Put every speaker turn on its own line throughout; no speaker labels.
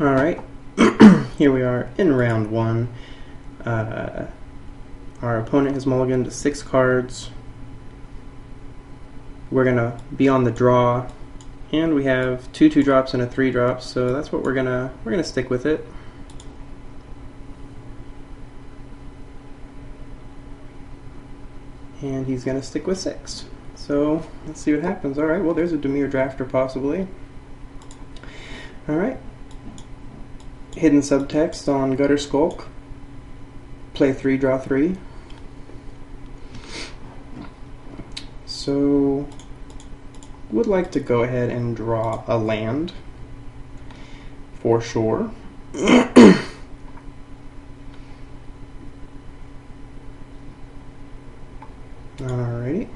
Alright, here we are in round one. Our opponent has mulliganed to 6 cards. We're gonna be on the draw, and we have 2 2-drops and a 3-drop, so that's what we're gonna stick with it. And he's gonna stick with 6. So let's see what happens. Alright, well, there's a Dimir Drafter possibly. Alright. Hidden subtext on Gutter Skulk. Play 3, draw 3. So, would like to go ahead and draw a land for sure. Alrighty.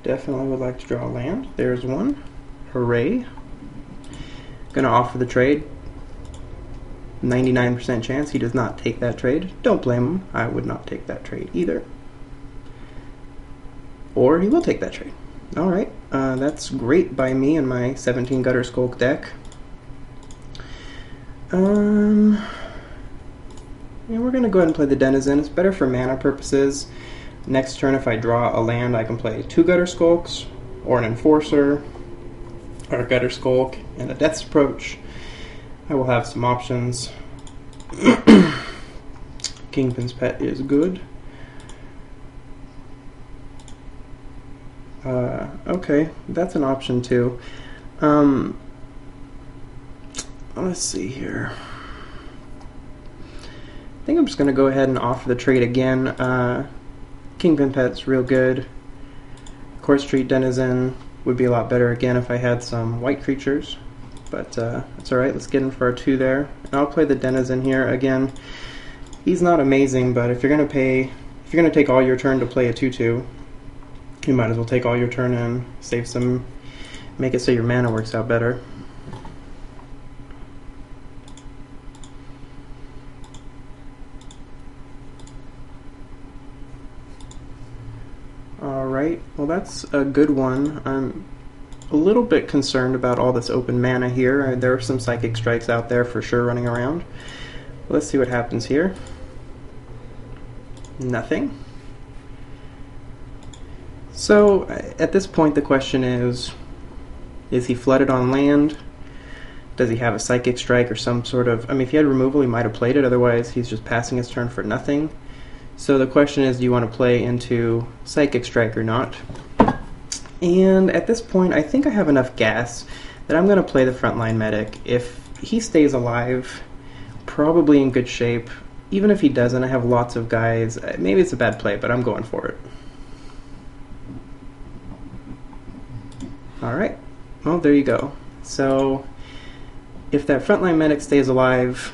Definitely would like to draw a land. There's one. Hooray. Gonna offer the trade. 99% chance he does not take that trade. Don't blame him. I would not take that trade either. Or he will take that trade. Alright, that's great by me and my 17 Gutter Skulk deck. And we're gonna go ahead and play the Denizen. It's better for mana purposes. Next turn, if I draw a land, I can play 2 Gutter Skulks, or an Enforcer, or a Gutter Skulk, and a Death's Approach. I will have some options. Kingpin's Pet is good. Okay, that's an option too. Let's see here. I think I'm just going to go ahead and offer the trade again. Kingpin Pet's real good. Court Street Denizen would be a lot better again if I had some white creatures, but it's alright. Let's get in for our 2 there. And I'll play the Denizen here again. He's not amazing, but if you're going to take all your turn to play a 2/2, you might as well take all your turn and save some, make it so your mana works out better. Alright, well, that's a good one. I'm a little bit concerned about all this open mana here. There are some Psychic Strikes out there for sure running around. Let's see what happens here. Nothing. So at this point the question is he flooded on land? Does he have a Psychic Strike or some sort of... I mean, if he had removal he might have played it, otherwise he's just passing his turn for nothing. So the question is, do you want to play into Psychic Strike or not? And at this point, I think I have enough gas that I'm going to play the Frontline Medic. If he stays alive, probably in good shape. Even if he doesn't, I have lots of guys. Maybe it's a bad play, but I'm going for it. Alright, well, there you go. So, if that Frontline Medic stays alive,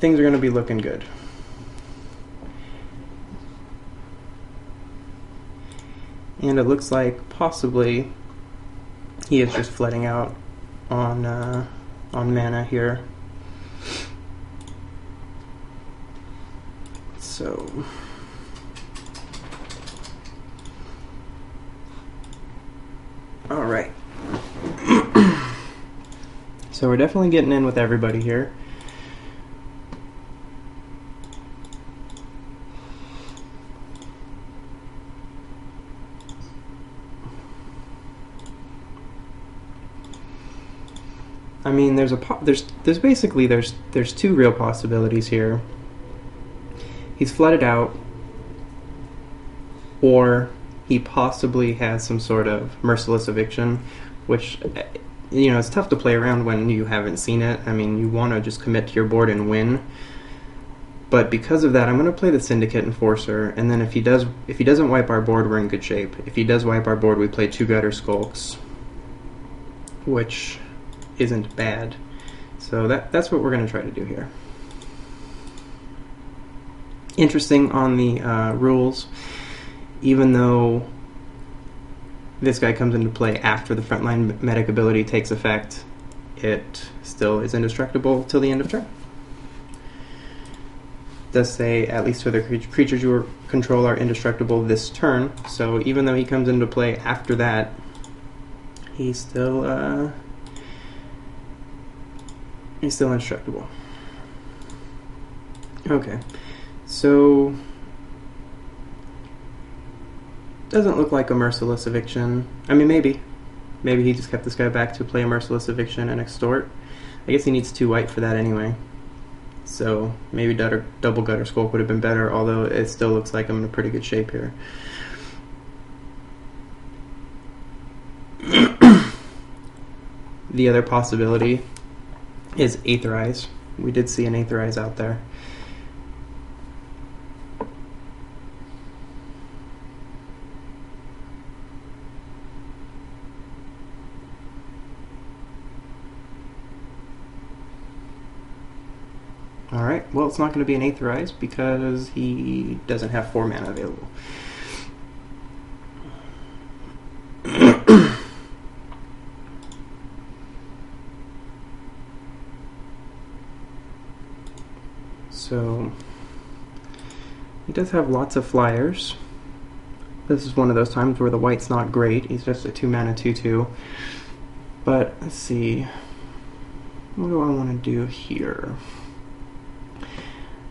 things are going to be looking good. And it looks like possibly he is just flooding out on mana here. So all right. So we're definitely getting in with everybody here. I mean, there's basically 2 real possibilities here. He's flooded out, or he possibly has some sort of merciless eviction, which, you know, it's tough to play around when you haven't seen it. I mean, you want to just commit to your board and win. But because of that, I'm going to play the Syndicate Enforcer, and then if he doesn't wipe our board, we're in good shape. If he does wipe our board, we play 2 Gutter Skulks, which isn't bad. So that's what we're going to try to do here. Interesting on the rules, even though this guy comes into play after the Frontline Medic ability takes effect, it still is indestructible till the end of turn. does say at least two other creatures you control are indestructible this turn. So even though he comes into play after that, he's still indestructible. Okay, so doesn't look like a Merciless Eviction. I mean, maybe he just kept this guy back to play a Merciless Eviction and extort. I guess he needs 2 white for that anyway. So maybe double Gutter Skulk would have been better, although it still looks like I'm in a pretty good shape here. The other possibility is Aetherize. We did see an Aetherize out there. Alright, well, it's not going to be an Aetherize because he doesn't have 4 mana available. So, he does have lots of flyers. This is one of those times where the white's not great. He's just a 2 mana 2/2. But, let's see. What do I want to do here?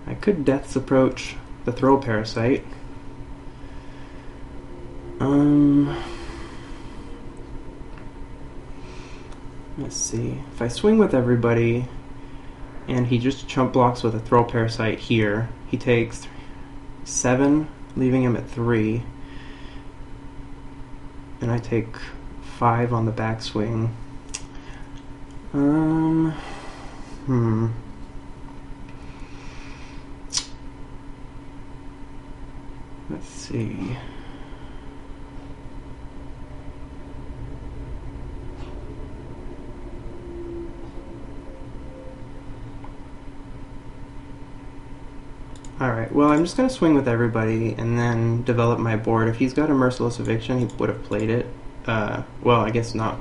I could Death's Approach the Throw Parasite. Let's see. If I swing with everybody and he just chump blocks with a Throw Parasite here, he takes 7, leaving him at 3. And I take 5 on the backswing. Let's see. Alright, well, I'm just going to swing with everybody and then develop my board. If he's got a Merciless Eviction, he would have played it. Well, I guess not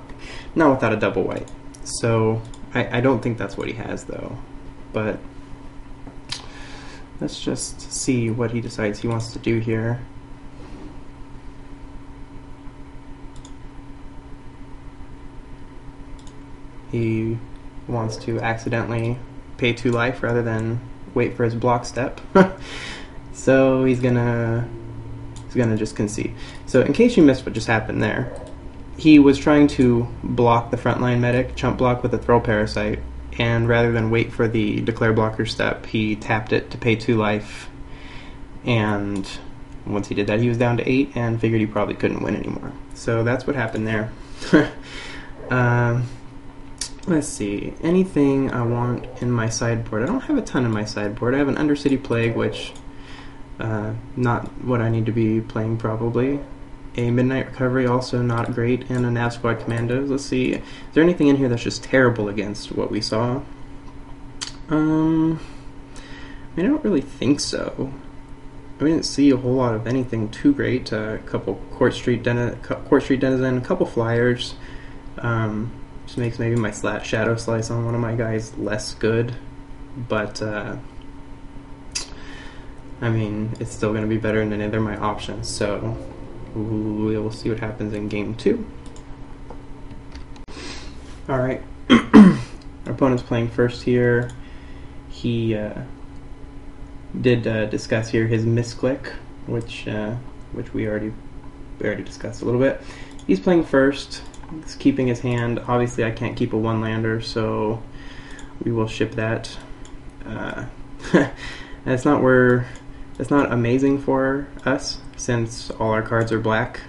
without a double white. So, I don't think that's what he has, though. But let's just see what he decides he wants to do here. He wants to accidentally pay 2 life rather than wait for his block step. So he's gonna just concede. So in case you missed what just happened there, he was trying to block the frontline medic, chump block with a Throw Parasite, and rather than wait for the declare blocker step, he tapped it to pay 2 life, and once he did that, he was down to 8 and figured he probably couldn't win anymore. So that's what happened there. Let's see, anything I want in my sideboard. I don't have a ton in my sideboard. I have an Undercity Plague, which not what I need to be playing probably. A Midnight Recovery, also not great, and a Nav Squad Commandos. Let's see, is there anything in here that's just terrible against what we saw? I mean, I don't really think so. I didn't see a whole lot of anything too great. A couple Court Street Denizen, a couple Flyers. Just makes maybe my Shadow Slice on one of my guys less good, but I mean, it's still going to be better than either of my options, so we'll see what happens in game 2. Alright, our opponent's playing first here. He did discuss here his misclick, which we already discussed a little bit. He's playing first. He's keeping his hand. Obviously, I can't keep a 1-lander, so we will ship that. It's not amazing for us, since all our cards are black,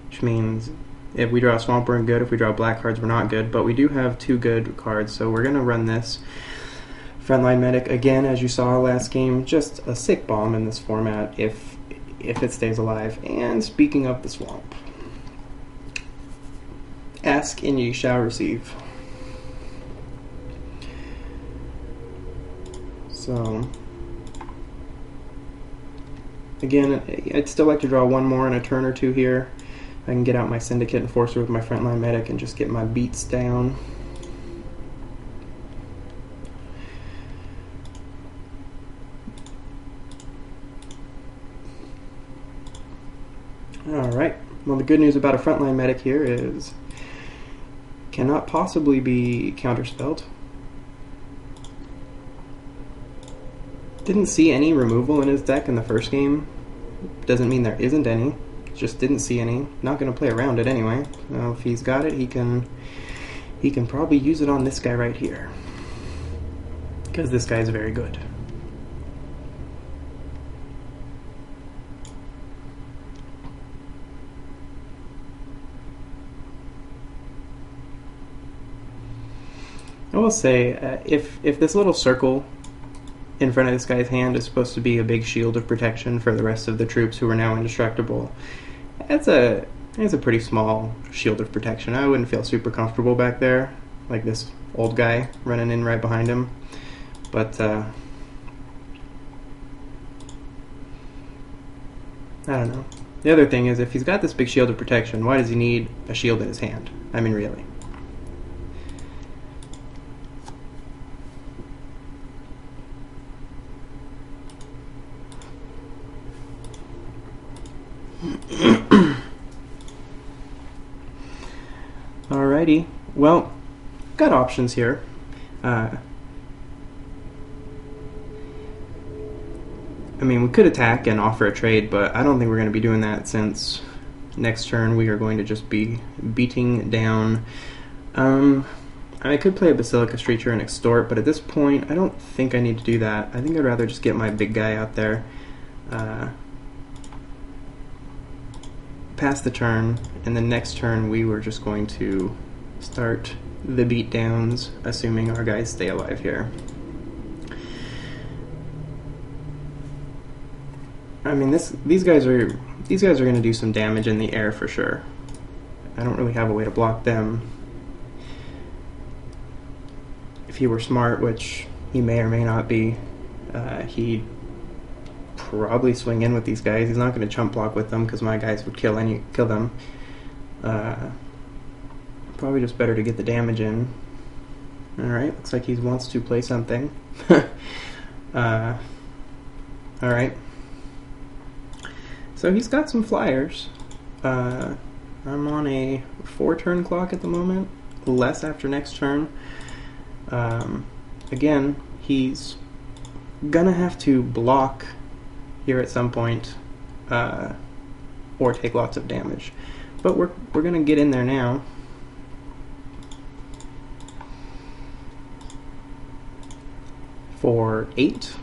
which means if we draw a Swamp, we're good. If we draw black cards, we're not good. But we do have 2 good cards, so we're going to run this. Frontline Medic, again, as you saw last game, just a sick bomb in this format if it stays alive. And speaking of the Swamp, ask and ye shall receive. So, again, I'd still like to draw 1 more in a turn or 2 here. I can get out my Syndicate Enforcer with my Frontline Medic and just get my beats down. Well, the good news about a frontline medic here is cannot possibly be counterspelled. Didn't see any removal in his deck in the first game. Doesn't mean there isn't any. Just didn't see any. Not going to play around it anyway. Now, if he's got it, he can probably use it on this guy right here, because this guy is very good. I will say, if this little circle in front of this guy's hand is supposed to be a big shield of protection for the rest of the troops who are now indestructible, it's a pretty small shield of protection. I wouldn't feel super comfortable back there, like this old guy running in right behind him. But I don't know. The other thing is, if he's got this big shield of protection, why does he need a shield in his hand? I mean, really. Alrighty, well, got options here. I mean, we could attack and offer a trade, but I don't think we're going to be doing that, since next turn we are going to just be beating down. I could play a Basilica Streacher and extort, but at this point I don't think I need to do that. I think I'd rather just get my big guy out there. Pass the turn, and the next turn we were just going to start the beatdowns, assuming our guys stay alive here. I mean, these guys are going to do some damage in the air for sure. I don't really have a way to block them. If he were smart, which he may or may not be, he'd probably swing in with these guys. He's not going to chump block with them, because my guys would kill them. Probably just better to get the damage in. Alright, looks like he wants to play something. Alright. So he's got some flyers. I'm on a 4-turn clock at the moment, less after next turn. Again, he's gonna have to block here at some point, or take lots of damage. But we're gonna get in there now. For 8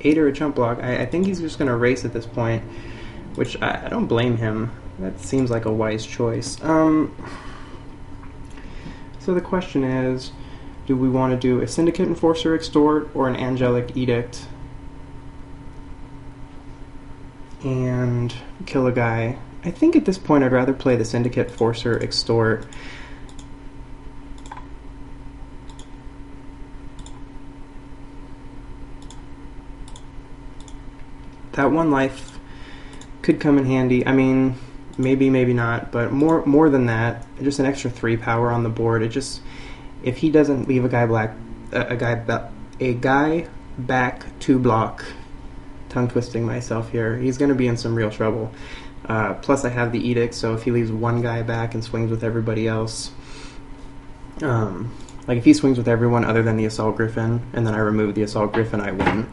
or a chump block. I think he's just gonna race at this point, which I don't blame him. That seems like a wise choice. So the question is, do we want to do a Syndicate Enforcer Extort or an Angelic Edict and kill a guy? I think at this point I'd rather play the Syndicate Enforcer Extort. That one life could come in handy. I mean, maybe, maybe not, but more than that, just an extra 3 power on the board. It just, if he doesn't leave a guy back to block, tongue twisting myself here, he's going to be in some real trouble. Plus I have the Edict, so if he leaves one guy back and swings with everybody else, like if he swings with everyone other than the Assault Griffin, and then I remove the Assault Griffin, I win.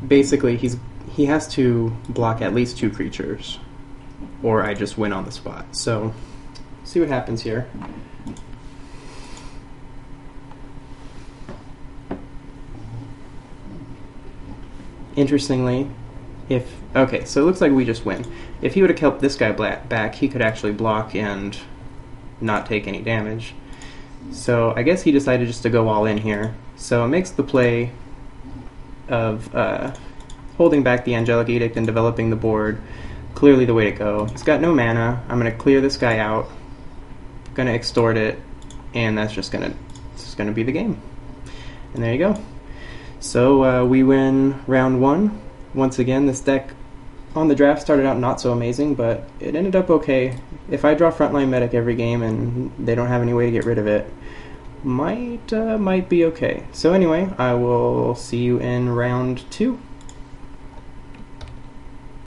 Basically, he has to block at least 2 creatures, or I just win on the spot. So, see what happens here. Interestingly, okay, so it looks like we just win. If he would have kept this guy back, he could actually block and not take any damage. So I guess he decided just to go all in here. So it makes the play of holding back the Angelic Edict and developing the board clearly the way to go. He's got no mana. I'm going to clear this guy out, going to extort it, and that's just going to be the game. And there you go. So we win round 1. Once again, this deck on the draft started out not so amazing, but it ended up okay. If I draw Frontline Medic every game and they don't have any way to get rid of it, might be okay. So anyway, I will see you in round 2.